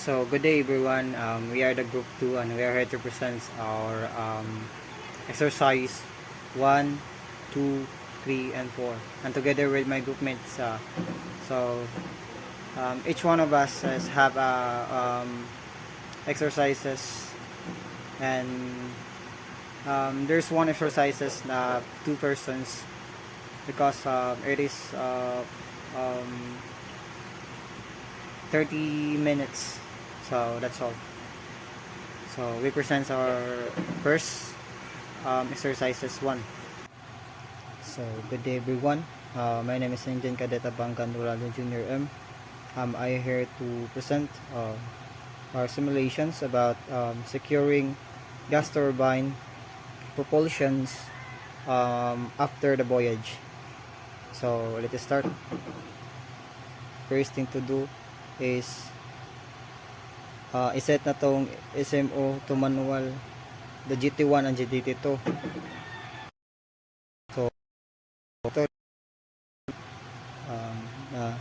So, good day everyone. We are the group 2 and we are here to present our exercise 1, 2, 3, and 4. And together with my group mates, so each one of us has have exercises, and there's one exercises na two persons because it is um, 30 minutes. So that's all. So we present our first exercises 1. So good day everyone. My name is Engine Cadet Abangan Durado Junior M. I here to present our simulations about securing gas turbine propulsions after the voyage. So let us start. First thing to do is iset na tong SMO to manual, the GT1 and GT2. So ito na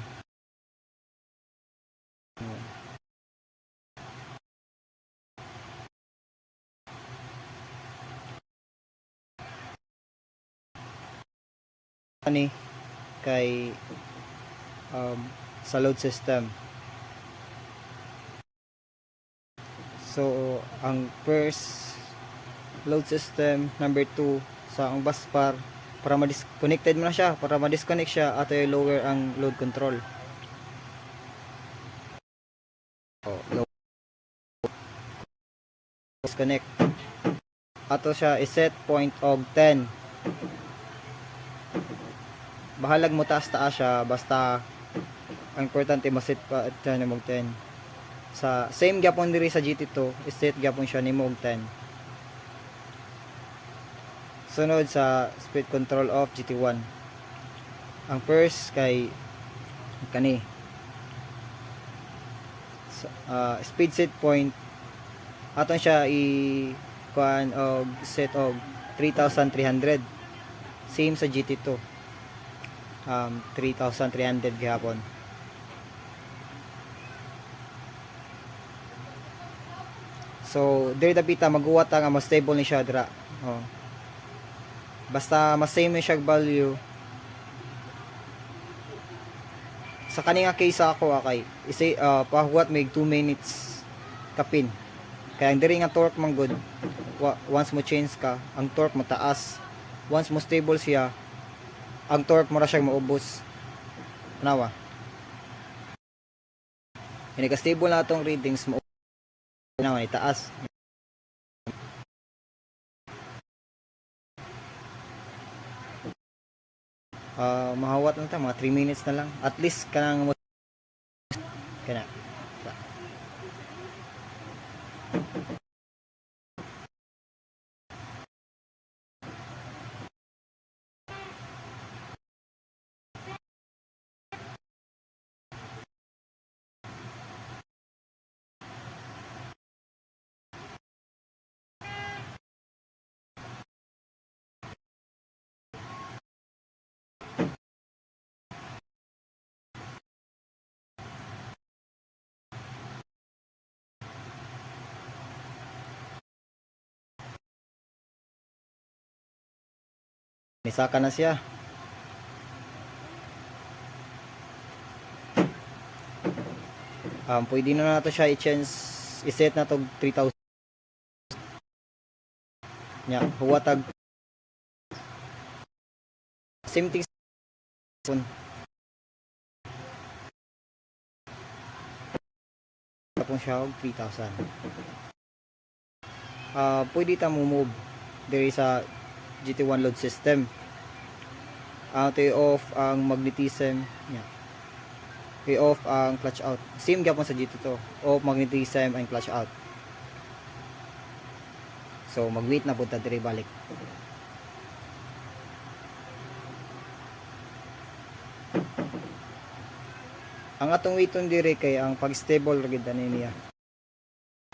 ani kay sa load system. So ang first load system, number 2 sa ang bus bar, para ma-disconnected mo na siya, para ma-disconnect siya ato lower ang load control. Low disconnect ato siya iset point og 10. Bahalag mo taas siya, basta ang importante maset pa at ni mog 10. Sa same gyapon diri sa GT2, iset gyapon siya ni mog 10. Sunod sa speed control of GT1. Ang first kay kani speed set point aton siya kuan og set og 3,300. Same sa GT2. 3,300 gihapon. So diri dapita maguwat nga mas stable ni siya dira. Basta mas same siya value. Sa kani nga case ako kay pahuwat may 2 minutes kapin. Kaya ang diri nga torque man good, once mo change ka, ang torque mataas. Once mo stable siya, ang torque mo ra siya maubos. Tanawa. Ini ka stable na atong readings mo na itaas. Mahawat na ta mga 3 minutes na lang. At least kanang kana. Nisaka na siya. Pwede na nato siya i-change, iset na to 3,000 nya huwatag same thing tapos siya og 3,000. Pwede ta mo move diri sa GT1 load system. I-off ang magnetism nya. I-off ang clutch out. Same gyapon sa GT2. Off magnetism and clutch out. So mag-wait na pud ta diri balik. Ang atong waiton diri kay ang pag-stable ra gid ani niya.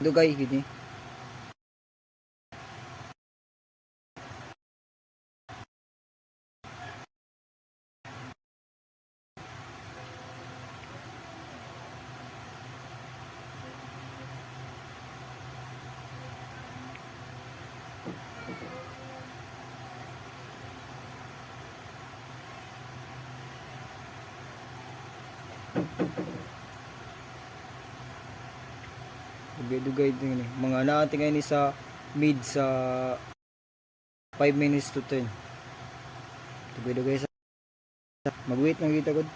Dugay gid ni. Dugay-dugay din eh. Mga naati ngayon sa mid sa 5 minutes to 10. Dugay-dugay sa mag-wait lang kita gud.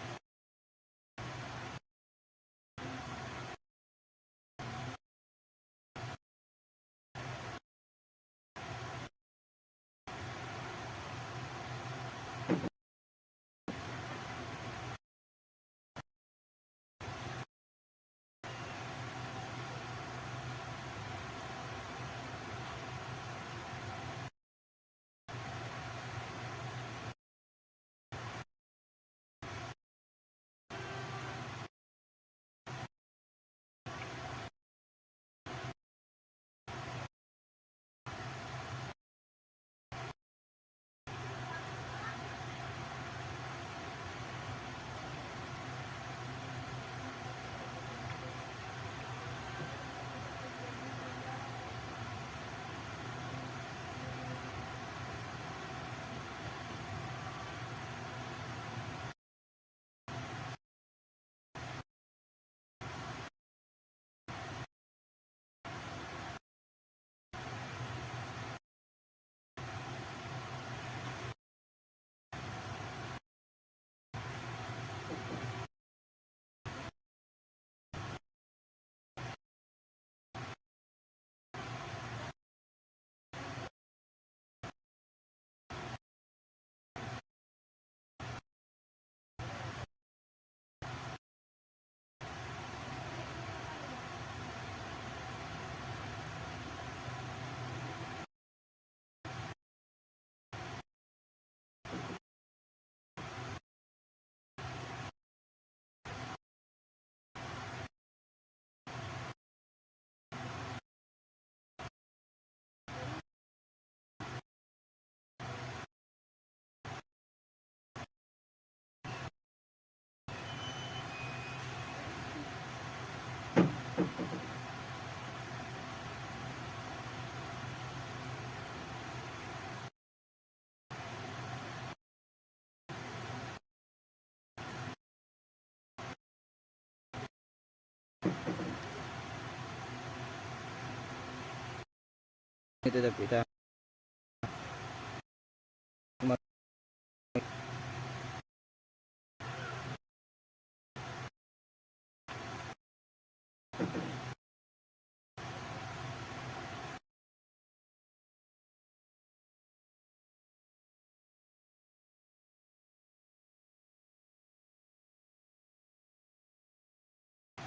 Ito dapita.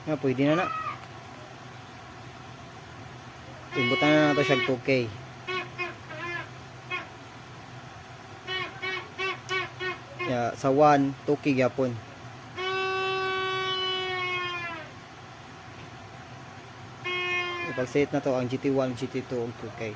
Nga pwede na na. Imbutan na nato siya 2K. Ya, sa 1, 2K gyapon. Ipag-set na to ang GT1, GT2 ug 2K.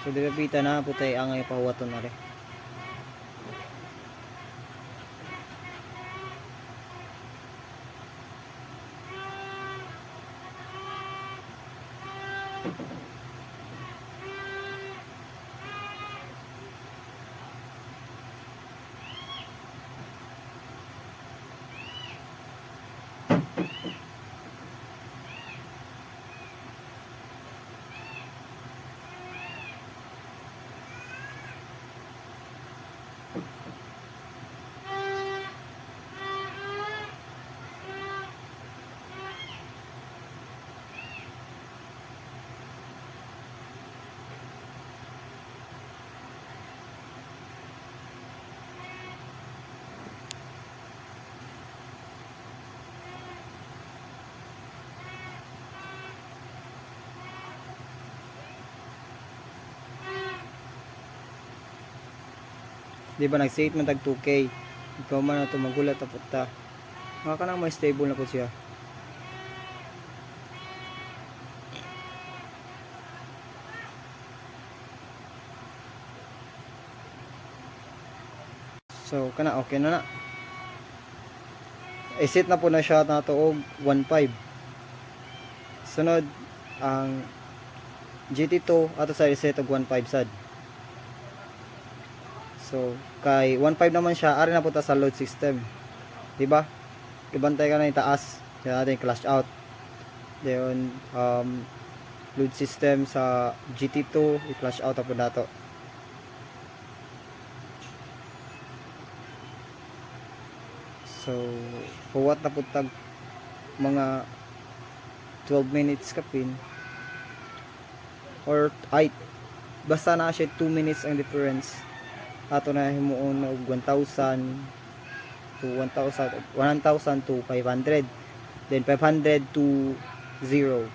So dipita na putay ang ay pawaton na rin. Di ba nag-set man tag 2K. Ikaw man na to magulat tapos ta. Mga ka nang may stable na po siya. So kana okay na na. I-set na po na siya na to og 1.5. Sunod ang GT2 ato sa i-set og 1.5 sad. So kay 1.5 naman siya, ari na po ta sa load system. Di ba? Ibantay ka na yung taas. Yan natin clash out. Then load system sa GT2 i-clash out po nato. So huwat na po tag mga 12 minutes kapin or 8 basta na siya 2 minutes ang difference ato na himuon og 1,000 to 1,000 to 500, then 500 to 0.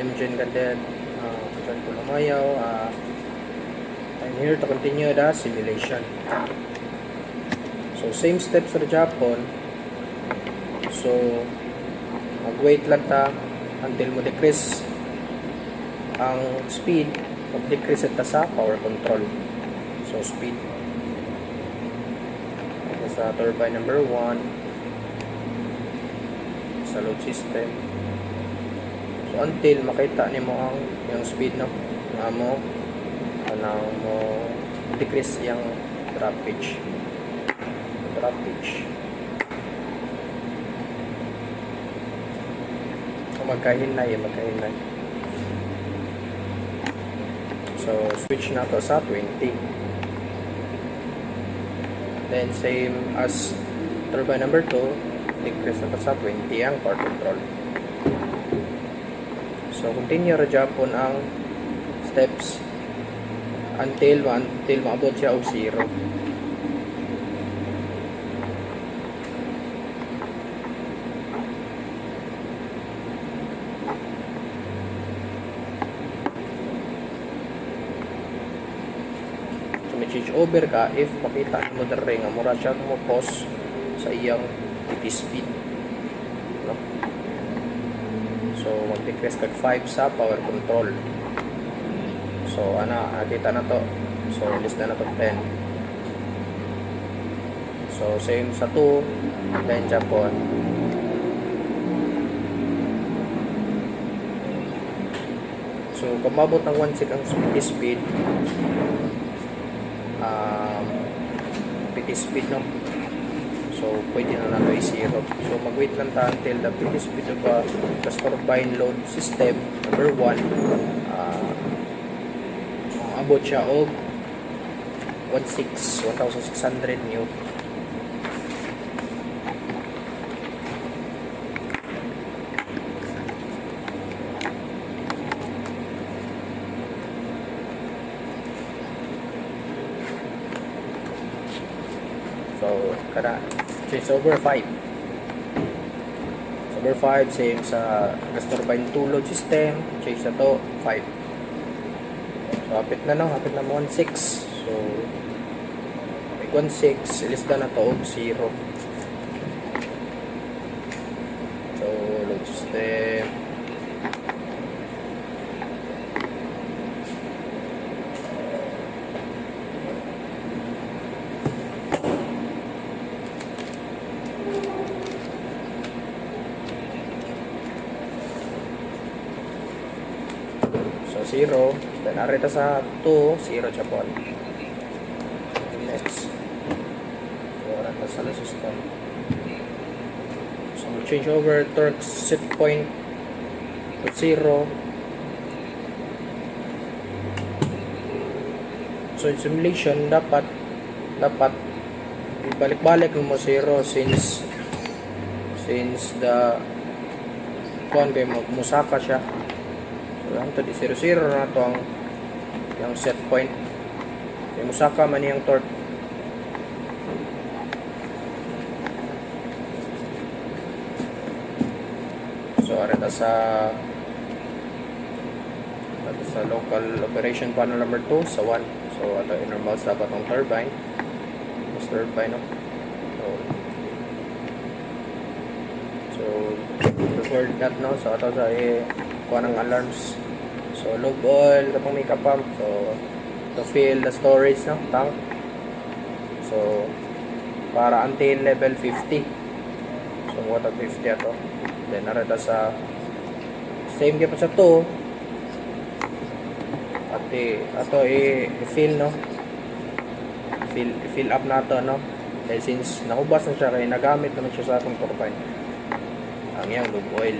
engine cadet, control ko lumayaw. I'm here to continue the simulation. So same steps sa Japon. So mag-wait lang ta until mo decrease ang speed, mag-decrease ta sa power control. So speed ito sa turbine number 1 sa load system. So until makita nimo ang yung speed no nga mo decrease yung droppage. So magkahinay. So switch na to sa 20. Then same as turbine number 2, decrease na to sa 20 ang power control. So continue ra Japon ang steps until maabot siya og 0. So may change over ka if makita mo dere nga mura siya mo pause sa iyang speed, no? So mag-decrease kag 5 sa power control. So nakita na to. So list na to 10. So same sa 2, then Japon. So kumabot ng 1 ang speed, PT speed no. So pwede na nato i-0. So mag-wait lang ta until the PT speed of the turbine load system number 1 abot siya og 1,600 new. So kada change over 5. Over 5 same sa gas turbine 2 load system, change na to 5. So hapit na 1.6. So 1.6 ilista na to og 0. So load system so 0. Then arita sa 2, 0 Japon. Next. So arita sa system. So change over torque set point to 0. So in simulation dapat ibalik-balik mo 0 since the kuan kay musaka siya. So ang to di 0 na to ang yung set point. Kay musaka man yung torque. So arita sa local operation panel number 2 sa 1. So ato normal sa batong turbine. Mas turbine no. So before that no, so ato sa kuha ng alarms. So lube oil katong makeup pump. So to fill the storage no tank. So para until level 50. So water 50 ato. Then arita sa same gyud sa 2. Ato i-fill no. Fill up nato no. Dahil since naubas na siya kaya nagamit naman siya sa atong turbine. Ang iyang lube oil.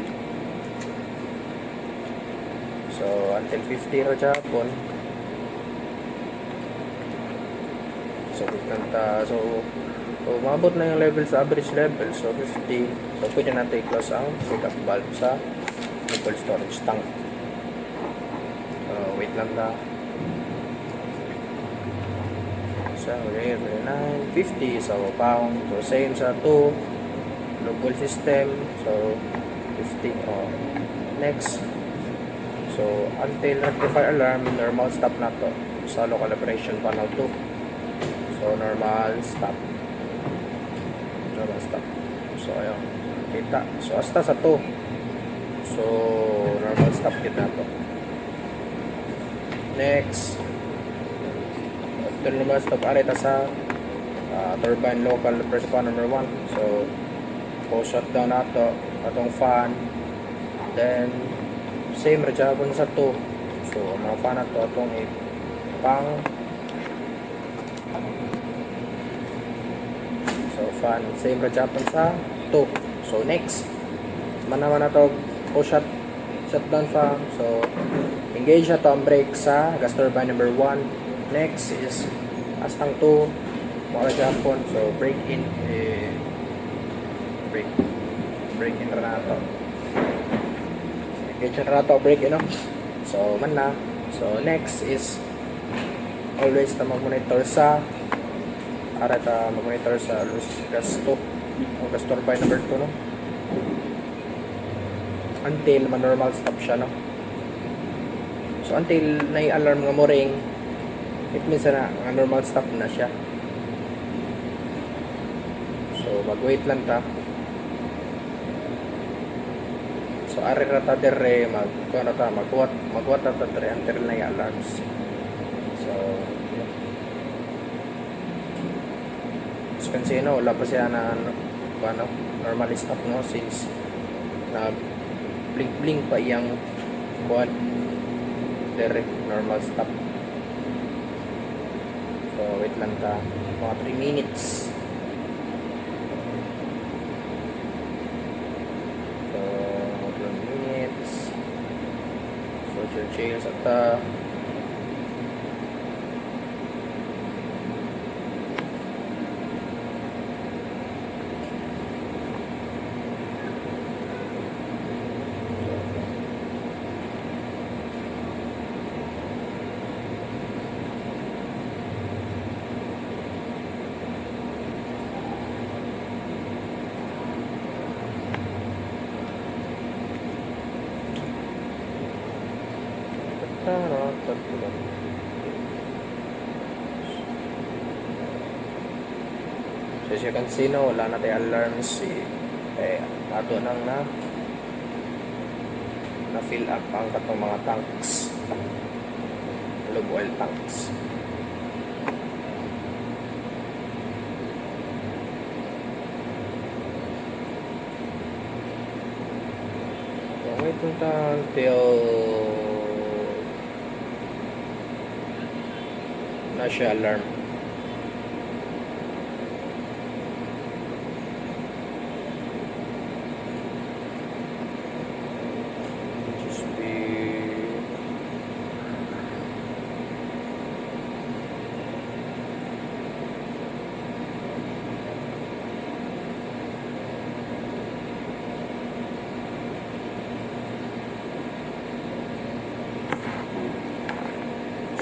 So until 50 ra Japon. So umabot na yung level sa average level. So 50. So pwede natin i-close ang pickup valve sa fuel storage tank. Wait lang na. So, okay, 950 sa pound. So, same sa 2. Global system. So, 50. Next. So, until rectifier alarm, normal stop na to sa local operation panel 2. So, normal stop. Normal stop. So, ayun. Kita. So, hasta sa 2. So, normal stop kita to. Next. After normal stop, arita sa turbine local operation panel number 1. So, post shutdown na to. Atong fan. Then, same rejabon sa 2. So, ang mga fan na to, atong pang so, fan, same rejabon sa 2. So, next, manaman na to, shutdown fan. So, engage na to ang brake sa gas turbine number 1. Next is, astang 2, mga rejabon. So, brake in, brake in na to. Engage na to, brake, So, man na. So, next is always na mag-monitor sa mag-monitor sa gas 2 o gas turbine number 2, no? Until ma-normal stop siya, no? So, until na-alarm nga mo ring, it means na normal stop na siya. So, mag-wait lang ta. So, ari rata dire magwat rata dire until na yung alarms. So, yeah. So, kasi wala pa siya na normal stop, no, since na blink pa iyang quad dire normal stop. So, wait lang ta mga 3 minutes. Chill sa ta. So, as you can see, no, wala na tayo alarms. Ato nang na fill up ang katong mga tanks, lube oil tanks. So, wait until na siya alarm. Just be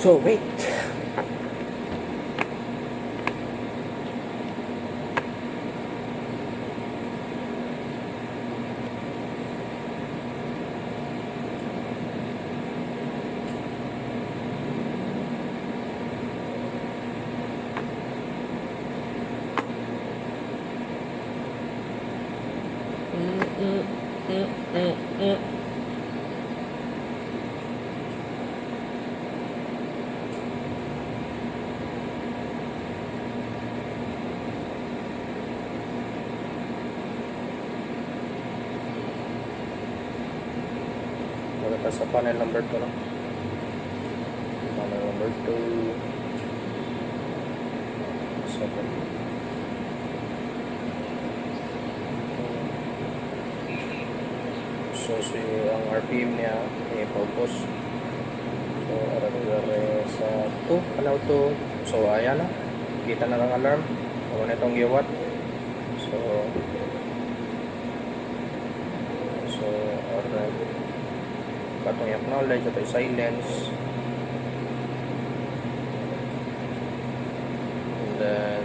so wait. Maganda sa panel number 2, no? Panel number 2. Second. So, ang RPM niya ay focus. So, arare sa 2, panaw 2. So, ayan na. Kita na lang alarm. Ako na itong giwat. So, alright. Katong i-acknowledge at i-silence. And then,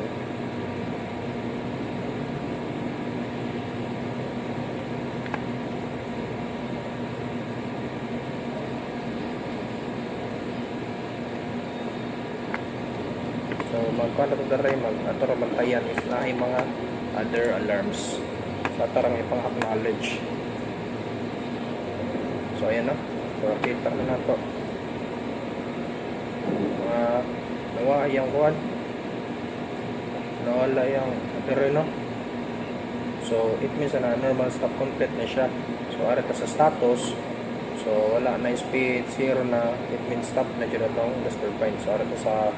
magkuha na ito dere, mag-ato ra bantayan if na ay mga other alarms. So ato ra ipang-acknowledge. So ayan no. So kita na nato. Nawa yung kuwan. Nawala yung dere no. So it means na normal stop complete na siya. So ara ta sa status. So wala na speed, zero na, it means stop na dyan itong gas turbine. So ara to sa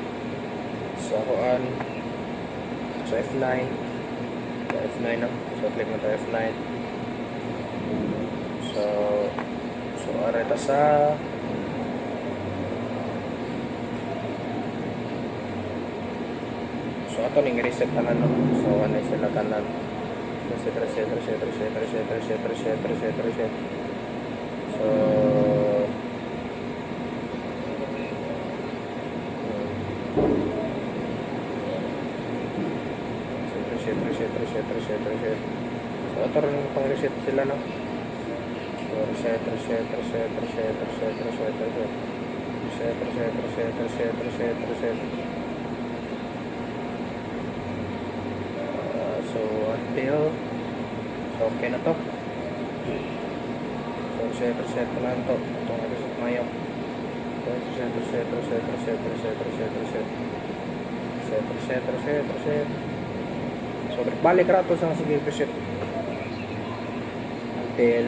kuan, so F9, so F9 na, so click na to F9. So ara ta sa ato ning reset tanan no. So ano sila tanan, reset. So reset. So ito rin pang reset sila no. So reset. So until so okay na to. So reset na to. Itong reset mayo. Reset. So balik ra to sa sige reset. Until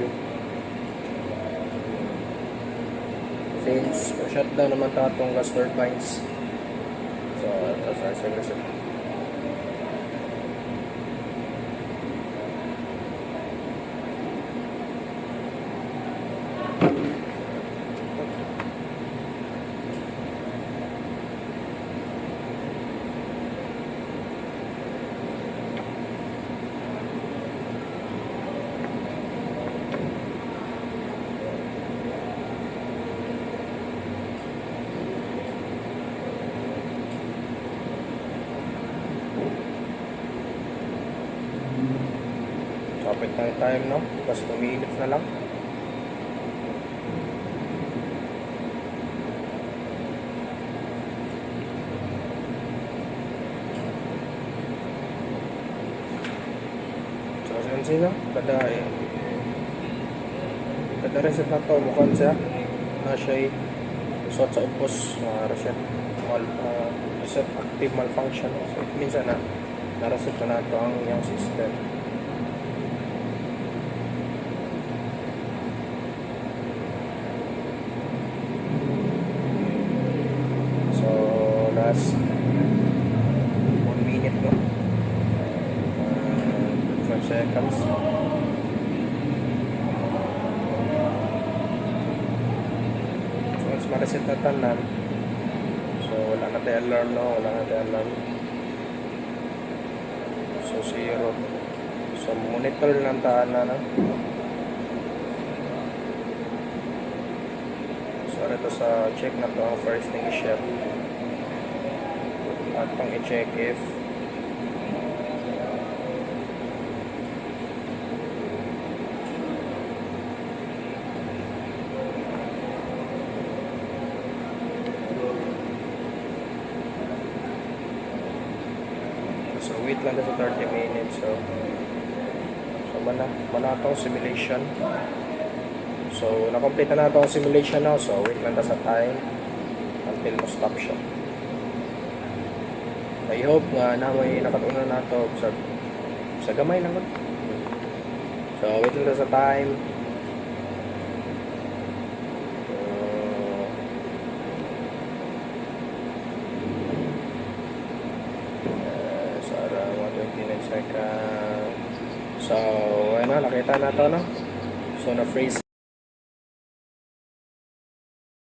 since shutdown naman ta itong gas turbines. So sa reset. Kapit ng time no, basta 2 minutes na lang. So sensi no, kada reset na to, mukhang siya na siya usot sa upos na reset reset active malfunction. So it means na na-reset na to ang yung system. Last 1 minute no, 5 seconds. So once ma-reset na tanan, so wala na tayo alarm no, so 0. So monitor lang tanan no. So ito sa check na to ang first thing i-share at pang i-check if so wait lang sa 30 minutes. So mana itong simulation. So na-complete na itong simulation now. So wait lang sa time until ma-stop siya. I hope nga na may nakatuna na to sa gamay lang. So wait lang sa time. So around 129 seconds. So ano, nakita na to no. So na freeze